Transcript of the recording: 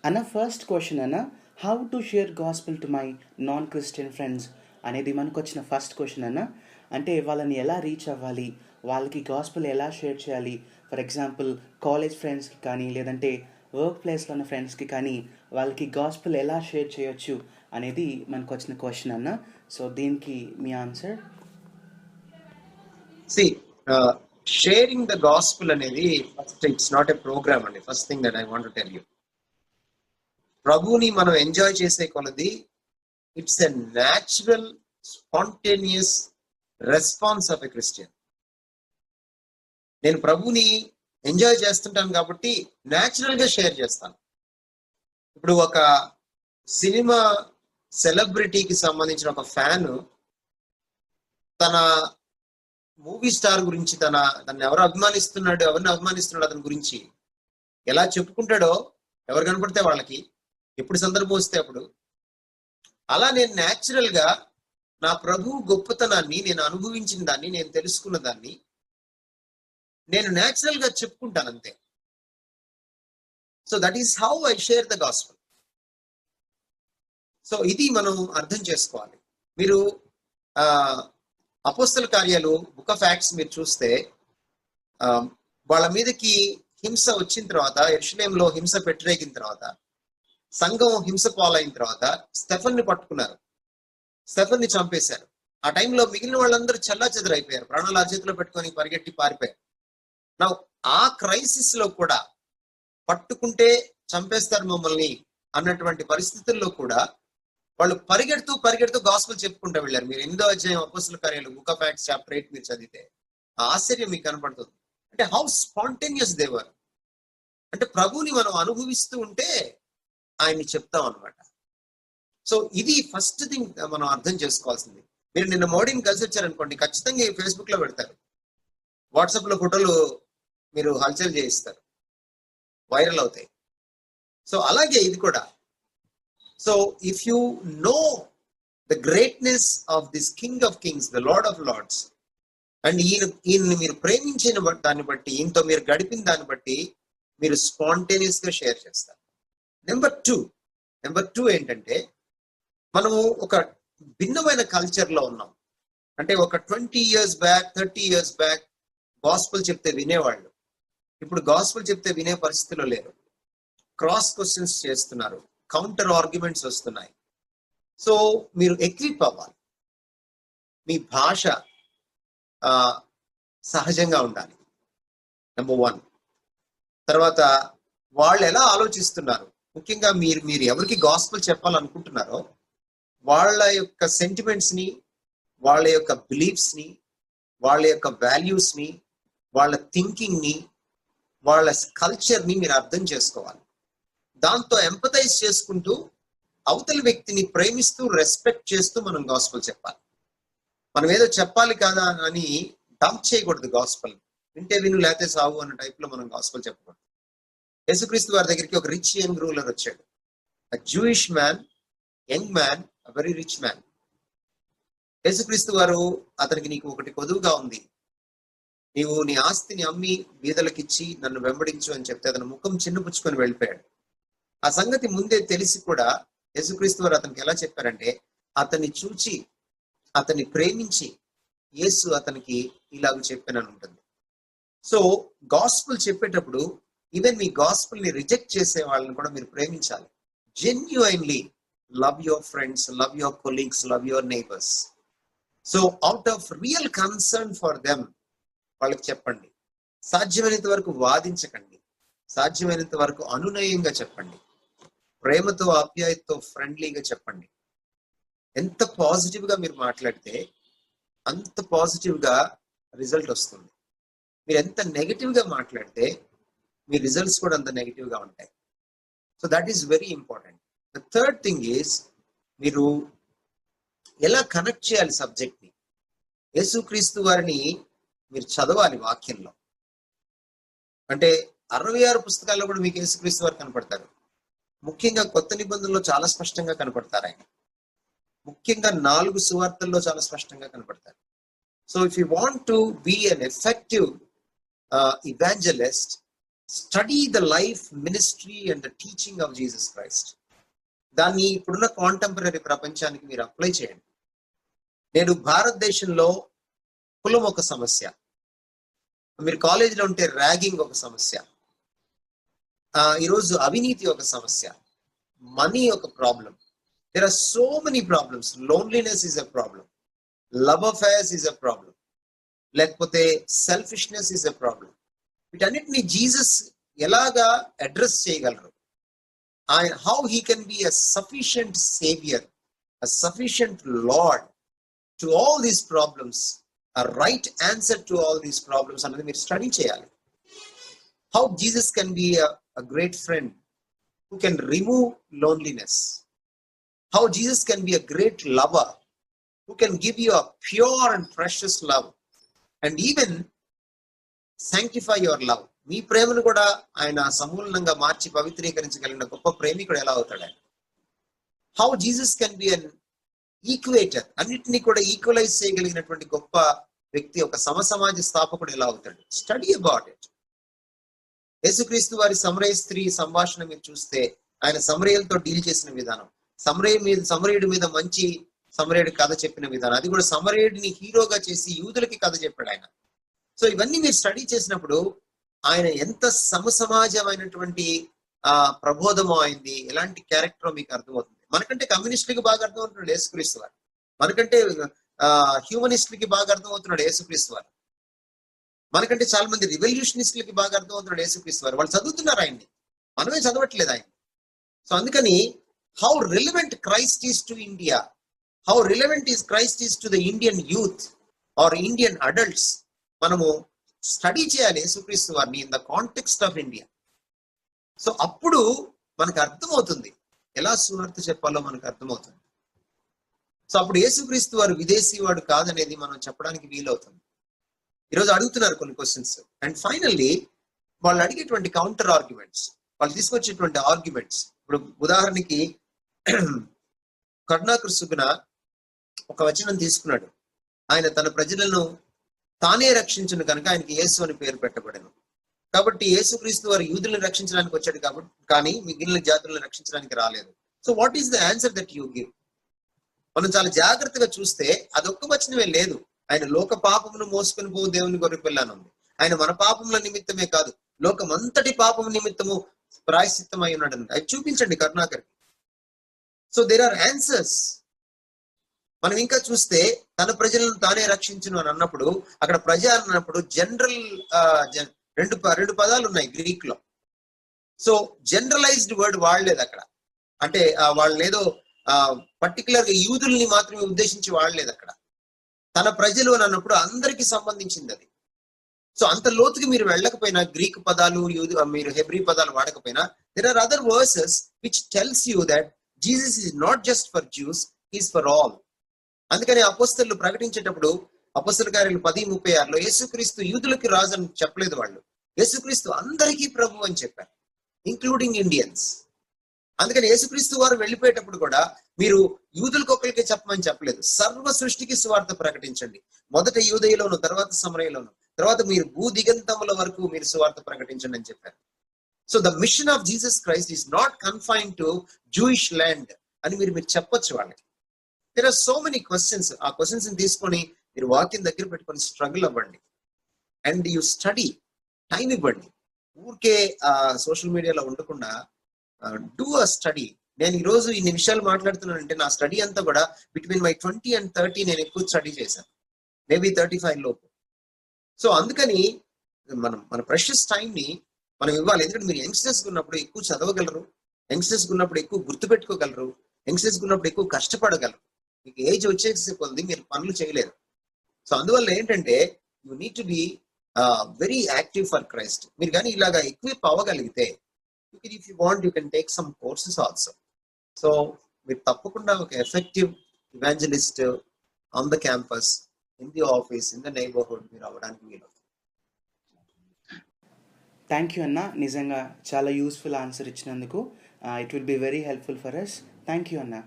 అన్న first question అన్న, how to share gospel to my non Christian friends అనేది మనకు వచ్చిన ఫస్ట్ క్వశ్చన్ అన్న. అంటే వాళ్ళని ఎలా రీచ్ అవ్వాలి, వాళ్ళకి గాస్పుల్ ఎలా షేర్ చేయాలి. ఫర్ ఎగ్జాంపుల్ కాలేజ్ ఫ్రెండ్స్కి కానీ, లేదంటే వర్క్ ప్లేస్లో ఉన్న ఫ్రెండ్స్కి కానీ వాళ్ళకి గాస్పుల్ ఎలా షేర్ చేయొచ్చు అనేది మనకు వచ్చిన క్వశ్చన్ అన్న. సో దీనికి మీ answer? See, sharing the gospel అనేది first it's not a program అండి. First thing that I want to tell you, ప్రభుని మనం ఎంజాయ్ చేసే కొలది it's a natural spontaneous response of a Christian. నేను ప్రభుని ఎంజాయ్ చేస్తుంటాను కాబట్టి న్యాచురల్ గా షేర్ చేస్తాను. ఇప్పుడు ఒక సినిమా సెలబ్రిటీకి సంబంధించిన ఒక ఫ్యాన్ తన మూవీ స్టార్ గురించి తను ఎవరు అభిమానిస్తున్నాడు, ఎవరిని అభిమానిస్తున్నాడు అతని గురించి ఎలా చెప్పుకుంటాడో ఎవరు కనపడితే వాళ్ళకి, ఎప్పుడు సందర్భం వస్తే అప్పుడు, అలా నేను న్యాచురల్ గా నా ప్రభు గొప్పతనాన్ని నేను అనుభవించిన దాన్ని, నేను తెలుసుకున్న దాన్ని నేను న్యాచురల్ గా చెప్పుకుంటాను అంతే. So that is how I share the gospel. So ఇది మనం అర్థం చేసుకోవాలి. మీరు అపోస్తల కార్యాలు బుక్ ఆఫ్ యాక్ట్స్ మీరు చూస్తే వాళ్ళ మీదకి హింస వచ్చిన తర్వాత, యెరూషలేములో హింస పెట్టరేగిన తర్వాత, సంఘం హింస పాలైన తర్వాత స్టెఫెన్ ని పట్టుకున్నారు, స్టెఫెన్ ని చంపేశారు. ఆ టైంలో మిగిలిన వాళ్ళందరూ చెల్లాచెదరైపోయారు, ప్రాణాలు అరచేతిలో పెట్టుకొని పరిగెట్టి పారిపోయారు. నా ఆ క్రైసిస్ లో కూడా పట్టుకుంటే చంపేస్తారు మమ్మల్ని అన్నటువంటి పరిస్థితుల్లో కూడా వాళ్ళు పరిగెడుతూ పరిగెడుతూ గాస్పెల్ చెప్పుకుంటూ వెళ్ళారు. మీరు 8వ అధ్యాయం అపోస్తల కార్యాలు బుక్ ఆఫ్ యాక్ట్స్ చాప్టర్ 8 మీరు చదివితే ఆ ఆశ్చర్యం మీకు కనపడుతుంది. అంటే హౌ స్పాంటేనియస్ దేవర్, అంటే ప్రభుని మనం అనుభవిస్తూ ఉంటే ఆయన్ని చెప్తాం అనమాట. సో ఇది ఫస్ట్ థింగ్ మనం అర్థం చేసుకోవాల్సింది. మీరు నిన్న మోడీని కలిసి వచ్చారనుకోండి, ఖచ్చితంగా ఈ ఫేస్బుక్ లో పెడతారు, వాట్సాప్ లో ఫోటోలు మీరు హల్చల్ చేయిస్తారు, వైరల్ అవుతాయి. సో అలాగే ఇది కూడా. So if you know the greatness of this king of kings, the lord of lords, and ఈయన్ని మీరు ప్రేమించిన దాన్ని బట్టి, ఈయనతో మీరు గడిపిన దాన్ని బట్టి మీరు స్పాంటేనియస్ గా షేర్ చేస్తారు. నెంబర్ టూ ఏంటంటే, మనము ఒక భిన్నమైన కల్చర్ లో ఉన్నాం. అంటే ఒక 20 years back, 30 years back gospel చెప్తే వినేవాళ్ళు, ఇప్పుడు గాస్పెల్ చెప్తే వినే పరిస్థితిలో లేరు. క్రాస్ క్వశ్చన్స్ చేస్తున్నారు, కౌంటర్ ఆర్గ్యుమెంట్స్ వస్తున్నాయి. సో మీరు ఎక్విప్ అవ్వాలి, మీ భాష సహజంగా ఉండాలి, నెంబర్ 1. తర్వాత వాళ్ళు ఎలా ఆలోచిస్తున్నారు, ముఖ్యంగా మీరు ఎవరికి గాస్పెల్ చెప్పాలనుకుంటున్నారో వాళ్ళ యొక్క సెంటిమెంట్స్ ని, వాళ్ళ యొక్క బిలీఫ్స్ ని, వాళ్ళ యొక్క వాల్యూస్ ని, వాళ్ళ థింకింగ్ ని, వాళ్ళ కల్చర్ ని మీరు అర్థం చేసుకోవాలి. దాంతో ఎంపథైజ్ చేసుకుంటూ అవతలి వ్యక్తిని ప్రేమిస్తూ రెస్పెక్ట్ చేస్తూ మనం గాస్పెల్ చెప్పాలి. మనం ఏదో చెప్పాలి కదా అని డంప్ చేయకూడదు గాస్పెల్. వింటే విను లేతే సాగు అన్న టైప్ లో మనం గాస్పెల్ చెప్పకూడదు. యేసుక్రీస్తు వారి దగ్గరికి ఒక రిచ్ యంగ్ రూలర్ వచ్చాడు, Jewish man, young man, very rich man. యేసుక్రీస్తు వారు అతనికి, నీకు ఒకటి కొదువుగా ఉంది, నీవు నీ ఆస్తిని అమ్మి బీదలకిచ్చి నన్ను వెంబడించు అని చెప్తే అతను ముఖం చిన్నపుచ్చుకొని వెళ్ళిపోయాడు. ఆ సంగతి ముందే తెలిసి కూడా యేసుక్రీస్తు వారు అతనికి ఎలా చెప్పారంటే, అతన్ని చూచి అతన్ని ప్రేమించి యేసు అతనికి ఇలాగ చెప్పానని ఉంటుంది. సో గాస్పుల్ చెప్పేటప్పుడు ఈవెన్ మీ గాస్పుల్ ని రిజెక్ట్ చేసే వాళ్ళని కూడా మీరు ప్రేమించాలి. Genuinely love your friends, love your colleagues, love your neighbours. So out of real concern for them వాళ్ళకి చెప్పండి. సాధ్యమైనంత వరకు వాదించకండి, సాధ్యమైనంత వరకు అనునయంగా చెప్పండి, ప్రేమతో ఆప్యాయతతో ఫ్రెండ్లీగా చెప్పండి. ఎంత పాజిటివ్ గా మీరు మాట్లాడితే అంత పాజిటివ్ గా రిజల్ట్ వస్తుంది. మీరు ఎంత నెగిటివ్ గా మాట్లాడితే మీ రిజల్ట్స్ కూడా అంత నెగిటివ్ గా ఉంటాయి. So that is very important. The third thing is, మీరు ఎలా కనెక్ట్ చేయాలి సబ్జెక్ట్ ని. యేసుక్రీస్తు వారిని మీరు చదవాలి వాక్యంలో. అంటే 66 పుస్తకాల్లో కూడా మీకు యేసుక్రీస్తు వారు కనపడతారు. ముఖ్యంగా కొత్త నిబంధనలో చాలా స్పష్టంగా కనపడతారు ఆయన. ముఖ్యంగా 4 సువార్తల్లో చాలా స్పష్టంగా కనపడతారు. So if you want to be an effective evangelist, study the life, ministry and the teaching of Jesus Christ. దాన్ని ఇప్పుడున్న కాంటెంపరీ ప్రపంచానికి మీరు అప్లై చేయండి. నేడు భారతదేశంలో కులం ఒక సమస్య, మీరు కాలేజీలో ఉంటే ర్యాగింగ్ ఒక సమస్య, ఈరోజు అవినీతి ఒక సమస్య, మనీ ఒక problem. There are so many problems. Loneliness is a problem, love affairs is a problem, లేకపోతే సెల్ఫిష్నెస్ ఈజ్ అ ప్రాబ్లం. వీటన్నిటిని జీసస్ ఎలాగా అడ్రస్ చేయగలరు? ఆయన how he can be a sufficient saviour, a sufficient lord to all these problems, a right answer to all these problems అన్నది మీరు study చేయాలి. How Jesus can be a great friend who can remove loneliness. How Jesus can be a great lover who can give you a pure and precious love and even sanctify your love. మీ ప్రేమను కూడా ఆయన సమూలంగా మార్చి పవిత్రీకరించగలిగిన గొప్ప ప్రేమికుడు ఎలా అవుతాడు ఆయన? How Jesus can be an equator, అన్నిటినీ కూడా ఈక్వలైజ్ చేయగలిగినటువంటి గొప్ప వ్యక్తి, ఒక సమసమాజ స్థాపకుడు ఎలా అవుతాడు? Study about it. యేసుక్రీస్తు వారి సమరయ స్త్రీ సంభాషణ మీరు చూస్తే ఆయన సమరయులతో డీల్ చేసిన విధానం, సమరయుడి మీద మంచి సమరయుడి కథ చెప్పిన విధానం, అది కూడా సమరయుడిని హీరోగా చేసి యూదులకి కథ చెప్పాడు ఆయన. సో ఇవన్నీ మీరు స్టడీ చేసినప్పుడు ఆయన ఎంత సమసమాజమైనటువంటి ప్రబోధమో అయింది, ఎలాంటి క్యారెక్టర్ మీకు అర్థమవుతుంది. మనకంటే కమ్యూనిస్టులకి బాగా అర్థమవుతున్నాడు యేసుక్రీస్తు వారు, మనకంటే హ్యూమనిస్టులకి బాగా అర్థమవుతున్నాడు యేసుక్రీస్తు వారు, మనకంటే చాలా మంది రివల్యూషనిస్టులకి బాగా అర్థమవుతున్నాడు యేసుక్రీస్తు వారు. వాళ్ళు చదువుతున్నారు ఆయన్ని, మనమే చదవట్లేదు ఆయన. సో అందుకని how relevant Christ is to India, how relevant is Christ is to the Indian youth or Indian adults, మనము స్టడీ చేయాలి యేసుక్రీస్తు వారిని in the context of India. So అప్పుడు మనకు అర్థమవుతుంది, ఎలా సువార్త చెప్పాలో మనకు అర్థమవుతుంది. సో అప్పుడు యేసుక్రీస్తు వారు విదేశీ వాడు కాదనేది మనం చెప్పడానికి వీలవుతుంది. ఈరోజు అడుగుతున్నారు కొన్ని క్వశ్చన్స్, అండ్ ఫైనల్లీ వాళ్ళు అడిగేటువంటి కౌంటర్ ఆర్గ్యుమెంట్స్, వాళ్ళు తీసుకొచ్చేటువంటి ఆర్గ్యుమెంట్స్. ఇప్పుడు ఉదాహరణకి కరుణాకర్ సుగుణ ఒక వచనం తీసుకున్నాడు, ఆయన తన ప్రజలను తానే రక్షించును కనుక ఆయనకి యేసు అని పేరు పెట్టబడను. కాబట్టి యేసుక్రీస్తు వారు యూదులను రక్షించడానికి వచ్చాడు కాబట్టి, కానీ మిగిలిన జాతులను రక్షించడానికి రాలేదు. So what is the answer that you give? మనం చాలా జాగ్రత్తగా చూస్తే అదొక్క వచనమే లేదు. ఆయన లోక పాపమును మోసుకొని పో దేవుని గొర్రె పిల్ల అని ఉంది. ఆయన మన పాపముల నిమిత్తమే కాదు, లోకమంతటి పాపము నిమిత్తము ప్రాయశ్చిత్తమై ఉన్నాడు. అది చూపించండి Karunakar. So there are answers. మనం ఇంకా చూస్తే తన ప్రజలను తానే రక్షించును అని అన్నప్పుడు, అక్కడ ప్రజ అన్నప్పుడు జనరల్ రెండు పదాలు ఉన్నాయి గ్రీక్ లో. సో జనరలైజ్డ్ వర్డ్ వాడలేదు అక్కడ. అంటే వాళ్ళని ఏదో పర్టికులర్ గా యూదుల్ని మాత్రమే ఉద్దేశించి వాడలేదు అక్కడ. తన ప్రజలు అని అన్నప్పుడు అందరికి సంబంధించింది అది. సో అంత లోతుకి మీరు వెళ్ళకపోయినా, గ్రీక్ పదాలు మీరు హెబ్రీ పదాలు వాడకపోయినా, there are other verses which tells you that Jesus is not just for Jews, is for all. అందుకని అపోస్తలులు ప్రకటించేటప్పుడు అపోస్తల కార్యాలు 10:36 యేసుక్రీస్తు యూదులకి రాజు అని చెప్పలేదు, వాళ్ళు యేసుక్రీస్తు అందరికీ ప్రభు అని చెప్పారు, ఇంక్లూడింగ్ ఇండియన్స్. అందుకని యేసుక్రీస్తు వారు వెళ్ళిపోయేటప్పుడు కూడా మీరు యూదులకు ఒక్కరికే చెప్పమని చెప్పలేదు, సర్వ సృష్టికి సువార్త ప్రకటించండి. మొదట యూదయలోను, తర్వాత సమరయలోను, తర్వాత మీరు భూ దిగంతముల వరకు మీరు సువార్త ప్రకటించండి అని చెప్పారు. So the mission of Jesus Christ is not confined to Jewish land అని మీరు చెప్పొచ్చు వాళ్ళకి. There are so many questions. ఆ క్వశ్చన్స్ తీసుకొని మీరు వాక్యం దగ్గర పెట్టుకొని స్ట్రగుల్ అవ్వండి, అండ్ యూ స్టడీ, టైం ఇవ్వండి. ఊరికే సోషల్ మీడియాలో ఉండకుండా డూ అ స్టడీ. నేను ఈరోజు ఇన్ని విషయాలు మాట్లాడుతున్నానంటే నా స్టడీ అంతా కూడా బిట్వీన్ మై 20 and 30 నేను ఎక్కువ స్టడీ చేశాను, మేబీ 35 లోపు. సో అందుకని మన ప్రెషస్ టైంని మనం ఇవ్వాలి. ఎందుకంటే మీరు యంగ్స్టర్స్ ఉన్నప్పుడు ఎక్కువ చదవగలరు, యంగ్స్టర్స్ ఉన్నప్పుడు ఎక్కువ గుర్తుపెట్టుకోగలరు, యంగ్స్టర్స్ ఉన్నప్పుడు ఎక్కువ కష్టపడగలరు. మీకు ఏజ్ వచ్చేసే కొద్ది మీరు పనులు చేయలేరు. సో అందువల్ల ఏంటంటే you need to be very active for Christ. మీరు కానీ ఇలాగా ఎక్విప్ అవ్వగలిగితే, if you want you can take some courses also. So మీరు తప్పకుండా ఒక effective evangelist on the campus, in the office, in the neighbourhood మీరు అవ్వడానికి వీలు. థ్యాంక్ యూ అన్న, నిజంగా చాలా యూస్ఫుల్ ఆన్సర్ ఇచ్చినందుకు. It will be very helpful for us. Thank you అన్న.